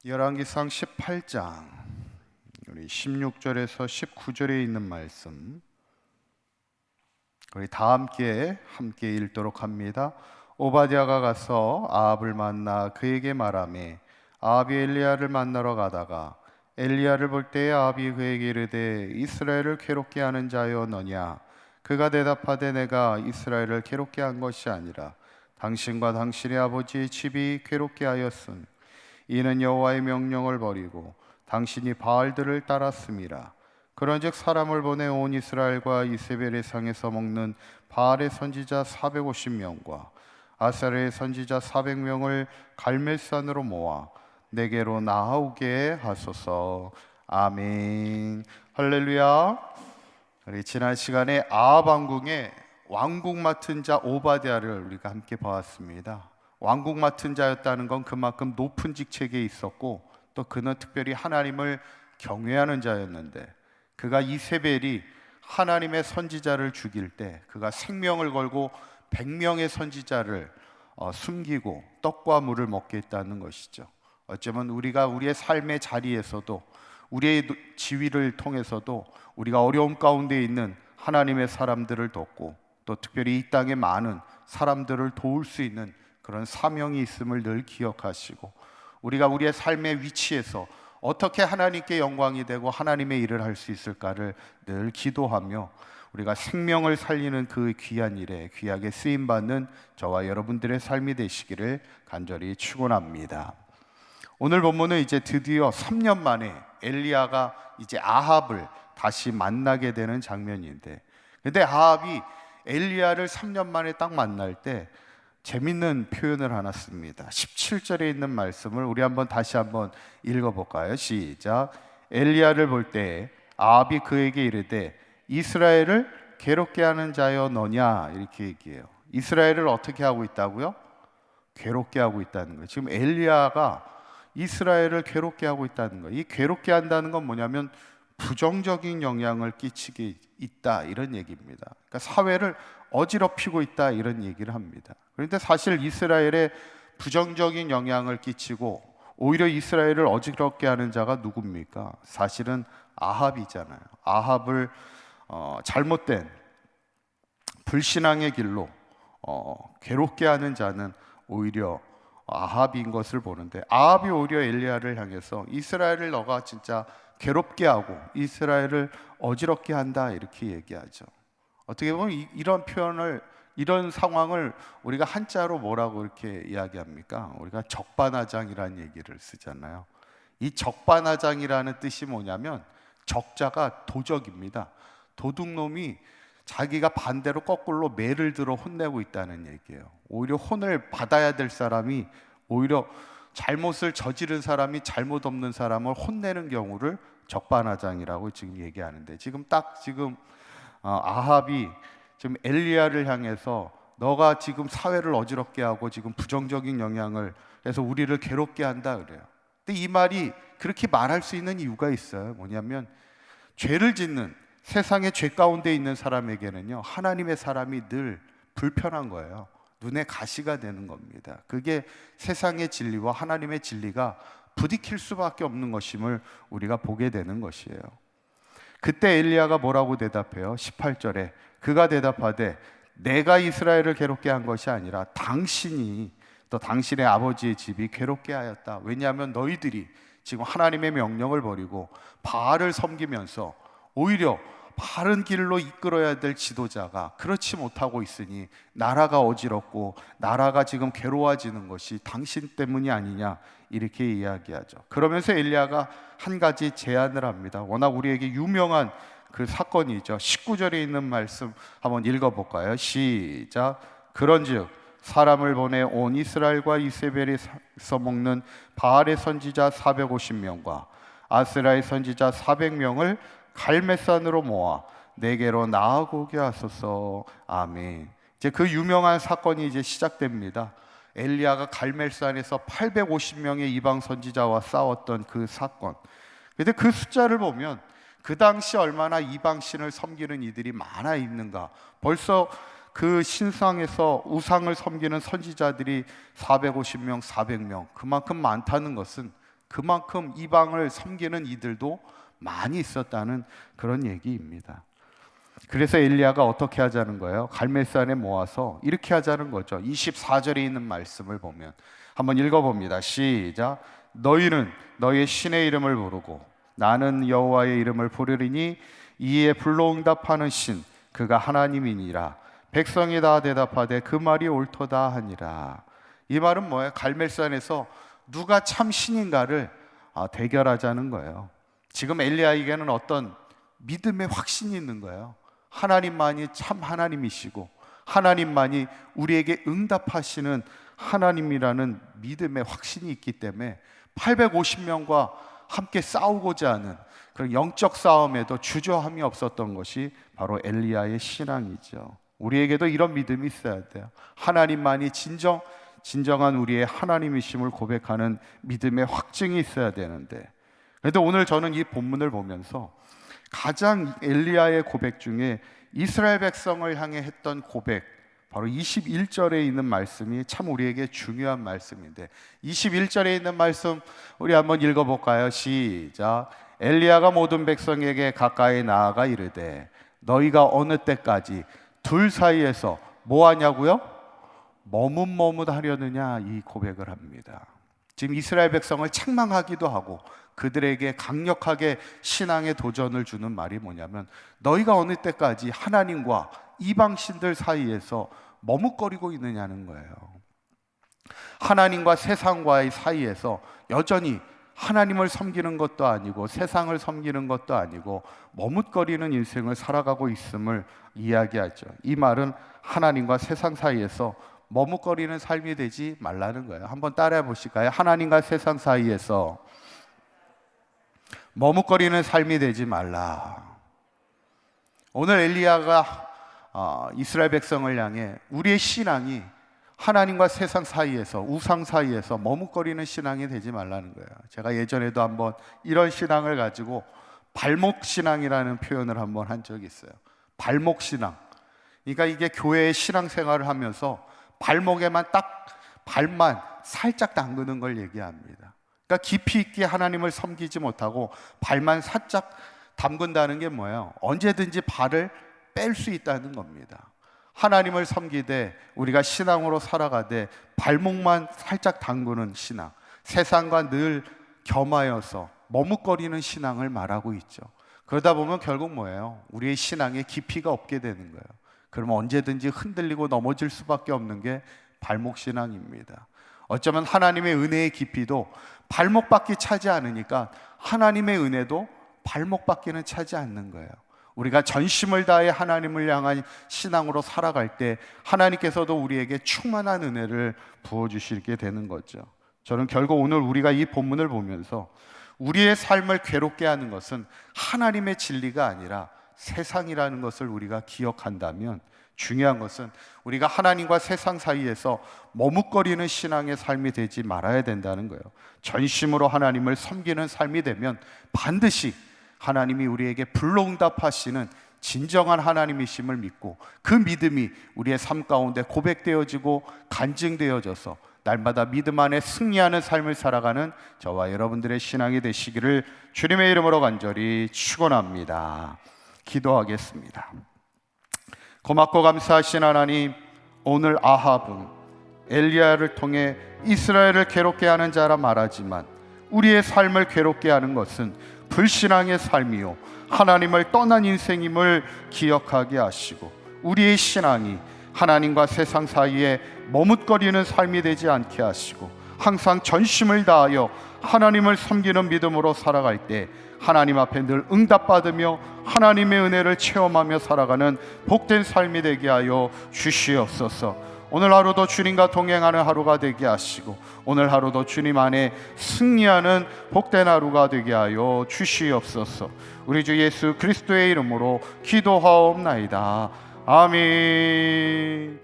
열왕기상 18장 우리 16절에서 19절에 있는 말씀 우리 다 함께 읽도록 합니다. 오바댜가 가서 아합을 만나 그에게 말하매 아합이 엘리야를 만나러 가다가 엘리야를 볼 때에 아합이 그에게 이르되 이스라엘을 괴롭게 하는 자여 너냐? 그가 대답하되 내가 이스라엘을 괴롭게 한 것이 아니라 당신과 당신의 아버지의 집이 괴롭게 하였음. 이는 여호와의 명령을 버리고 당신이 바알들을 따랐음이라. 그런즉 사람을 보내 온 이스라엘과 이세벨의 상에서 먹는 바알의 선지자 450명과 아사르의 선지자 400명을 갈멜산으로 모아 내게로 나아오게 하소서. 아멘. 할렐루야. 우리 지난 시간에 아합 왕궁의 왕국 맡은 자 오바댜를 우리가 함께 보았습니다. 왕국 맡은 자였다는 건 그만큼 높은 직책에 있었고 또 그는 특별히 하나님을 경외하는 자였는데 그가 이세벨이 하나님의 선지자를 죽일 때 그가 생명을 걸고 100명의 선지자를 숨기고 떡과 물을 먹게 했다는 것이죠. 어쩌면 우리가 우리의 삶의 자리에서도 우리의 지위를 통해서도 우리가 어려움 가운데 있는 하나님의 사람들을 돕고 또 특별히 이 땅의 많은 사람들을 도울 수 있는 그런 사명이 있음을 늘 기억하시고 우리가 우리의 삶의 위치에서 어떻게 하나님께 영광이 되고 하나님의 일을 할 수 있을까를 늘 기도하며 우리가 생명을 살리는 그 귀한 일에 귀하게 쓰임받는 저와 여러분들의 삶이 되시기를 간절히 축원합니다. 오늘 본문은 이제 드디어 3년 만에 엘리야가 이제 아합을 다시 만나게 되는 장면인데, 근데 아합이 엘리야를 3년 만에 딱 만날 때 재밌는 표현을 하나 씁니다. 17절에 있는 말씀을 우리 다시 한번 읽어볼까요? 시작. 엘리야를 볼 때 아합이 그에게 이르되 이스라엘을 괴롭게 하는 자여 너냐? 이렇게 얘기해요. 이스라엘을 어떻게 하고 있다고요? 괴롭게 하고 있다는 거예요. 지금 엘리야가 이스라엘을 괴롭게 하고 있다는 거예요. 이 괴롭게 한다는 건 뭐냐면 부정적인 영향을 끼치게 있다, 이런 얘기입니다. 그러니까 사회를 어지럽히고 있다, 이런 얘기를 합니다. 그런데 사실 이스라엘에 부정적인 영향을 끼치고 오히려 이스라엘을 어지럽게 하는 자가 누굽니까? 사실은 아합이잖아요. 아합을 잘못된 불신앙의 길로 괴롭게 하는 자는 오히려 아합인 것을 보는데, 아합이 오히려 엘리야를 향해서 이스라엘을 너가 진짜 괴롭게 하고 이스라엘을 어지럽게 한다, 이렇게 얘기하죠. 어떻게 보면 이런 표현을, 이런 상황을 우리가 한자로 뭐라고 이렇게 이야기합니까? 우리가 적반하장이라는 얘기를 쓰잖아요. 이 적반하장이라는 뜻이 뭐냐면 적자가 도적입니다. 도둑놈이 자기가 반대로 거꾸로 매를 들어 혼내고 있다는 얘기예요. 오히려 혼을 받아야 될 사람이 오히려 잘못을 저지른 사람이 잘못 없는 사람을 혼내는 경우를 적반하장이라고 지금 얘기하는데, 지금 아합이 지금 엘리야를 향해서 너가 지금 사회를 어지럽게 하고 지금 부정적인 영향을 해서 우리를 괴롭게 한다 그래요. 근데 이 말이 그렇게 말할 수 있는 이유가 있어요. 뭐냐면 죄를 짓는, 세상의 죄 가운데 있는 사람에게는요, 하나님의 사람이 늘 불편한 거예요. 눈에 가시가 되는 겁니다. 그게 세상의 진리와 하나님의 진리가 부딪힐 수밖에 없는 것임을 우리가 보게 되는 것이에요. 그때 엘리야가 뭐라고 대답해요? 18절에 그가 대답하되 내가 이스라엘을 괴롭게 한 것이 아니라 당신이, 또 당신의 아버지의 집이 괴롭게 하였다. 왜냐하면 너희들이 지금 하나님의 명령을 버리고 바알을 섬기면서 오히려 바른 길로 이끌어야 될 지도자가 그렇지 못하고 있으니 나라가 어지럽고 나라가 지금 괴로워지는 것이 당신 때문이 아니냐, 이렇게 이야기하죠. 그러면서 엘리야가 한 가지 제안을 합니다. 워낙 우리에게 유명한 그 사건이죠. 19절에 있는 말씀 한번 읽어볼까요? 시작. 그런즉 사람을 보내 온 이스라엘과 이세벨에서 먹는 바알의 선지자 450명과 아스라의 선지자 400명을 갈멜산으로 모아 내게로 나아오게 하소서. 아멘. 이제 그 유명한 사건이 이제 시작됩니다. 엘리야가 갈멜산에서 850명의 이방 선지자와 싸웠던 그 사건. 그런데 그 숫자를 보면 그 당시 얼마나 이방 신을 섬기는 이들이 많아 있는가. 벌써 그 신상에서 우상을 섬기는 선지자들이 450명, 400명, 그만큼 많다는 것은 그만큼 이방을 섬기는 이들도 많이 있었다는 그런 얘기입니다. 그래서 엘리야가 어떻게 하자는 거예요? 갈멜산에 모아서 이렇게 하자는 거죠. 24절에 있는 말씀을 보면 한번 읽어봅니다. 시작. 너희는 너희의 신의 이름을 부르고 나는 여호와의 이름을 부르리니 이에 불로응답하는 신 그가 하나님이니라. 백성이 다 대답하되 그 말이 옳도다 하니라. 이 말은 뭐예요? 갈멜산에서 누가 참 신인가를 대결하자는 거예요. 지금 엘리야에게는 어떤 믿음의 확신이 있는 거예요. 하나님만이 참 하나님이시고 하나님만이 우리에게 응답하시는 하나님이라는 믿음의 확신이 있기 때문에 850명과 함께 싸우고자 하는 그런 영적 싸움에도 주저함이 없었던 것이 바로 엘리야의 신앙이죠. 우리에게도 이런 믿음이 있어야 돼요. 하나님만이 진정한 우리의 하나님이심을 고백하는 믿음의 확증이 있어야 되는데, 그런데 오늘 저는 이 본문을 보면서 가장 엘리야의 고백 중에 이스라엘 백성을 향해 했던 고백, 바로 21절에 있는 말씀이 참 우리에게 중요한 말씀인데, 21절에 있는 말씀 우리 한번 읽어볼까요? 시작. 엘리야가 모든 백성에게 가까이 나아가 이르되 너희가 어느 때까지 둘 사이에서 뭐 하냐고요? 머뭇머뭇하려느냐, 이 고백을 합니다. 지금 이스라엘 백성을 책망하기도 하고 그들에게 강력하게 신앙의 도전을 주는 말이 뭐냐면, 너희가 어느 때까지 하나님과 이방신들 사이에서 머뭇거리고 있느냐는 거예요. 하나님과 세상과의 사이에서 여전히 하나님을 섬기는 것도 아니고 세상을 섬기는 것도 아니고 머뭇거리는 인생을 살아가고 있음을 이야기하죠. 이 말은 하나님과 세상 사이에서 머뭇거리는 삶이 되지 말라는 거예요. 한번 따라해 보실까요? 하나님과 세상 사이에서 머뭇거리는 삶이 되지 말라. 오늘 엘리야가 이스라엘 백성을 향해 우리의 신앙이 하나님과 세상 사이에서, 우상 사이에서 머뭇거리는 신앙이 되지 말라는 거예요. 제가 예전에도 한번 이런 신앙을 가지고 발목신앙이라는 표현을 한번 한 적이 있어요. 발목신앙. 그러니까 이게 교회의 신앙생활을 하면서 발목에만 딱 발만 살짝 담그는 걸 얘기합니다. 그러니까 깊이 있게 하나님을 섬기지 못하고 발만 살짝 담근다는 게 뭐예요? 언제든지 발을 뺄 수 있다는 겁니다. 하나님을 섬기되 우리가 신앙으로 살아가되 발목만 살짝 담그는 신앙, 세상과 늘 겸하여서 머뭇거리는 신앙을 말하고 있죠. 그러다 보면 결국 뭐예요? 우리의 신앙에 깊이가 없게 되는 거예요. 그러면 언제든지 흔들리고 넘어질 수밖에 없는 게 발목신앙입니다. 어쩌면 하나님의 은혜의 깊이도 발목밖에 차지 않으니까 하나님의 은혜도 발목밖에는 차지 않는 거예요. 우리가 전심을 다해 하나님을 향한 신앙으로 살아갈 때 하나님께서도 우리에게 충만한 은혜를 부어주시게 되는 거죠. 저는 결국 오늘 우리가 이 본문을 보면서 우리의 삶을 괴롭게 하는 것은 하나님의 진리가 아니라 세상이라는 것을 우리가 기억한다면, 중요한 것은 우리가 하나님과 세상 사이에서 머뭇거리는 신앙의 삶이 되지 말아야 된다는 거예요. 전심으로 하나님을 섬기는 삶이 되면 반드시 하나님이 우리에게 불로응답하시는 진정한 하나님이심을 믿고 그 믿음이 우리의 삶 가운데 고백되어지고 간증되어져서 날마다 믿음 안에 승리하는 삶을 살아가는 저와 여러분들의 신앙이 되시기를 주님의 이름으로 간절히 축원합니다. 기도하겠습니다. 고맙고 감사하신 하나님, 오늘 아합은 엘리야를 통해 이스라엘을 괴롭게 하는 자라 말하지만 우리의 삶을 괴롭게 하는 것은 불신앙의 삶이요 하나님을 떠난 인생임을 기억하게 하시고 우리의 신앙이 하나님과 세상 사이에 머뭇거리는 삶이 되지 않게 하시고 항상 전심을 다하여 하나님을 섬기는 믿음으로 살아갈 때 하나님 앞에 늘 응답받으며 하나님의 은혜를 체험하며 살아가는 복된 삶이 되게 하여 주시옵소서. 오늘 하루도 주님과 동행하는 하루가 되게 하시고 오늘 하루도 주님 안에 승리하는 복된 하루가 되게 하여 주시옵소서. 우리 주 예수 그리스도의 이름으로 기도하옵나이다. 아멘.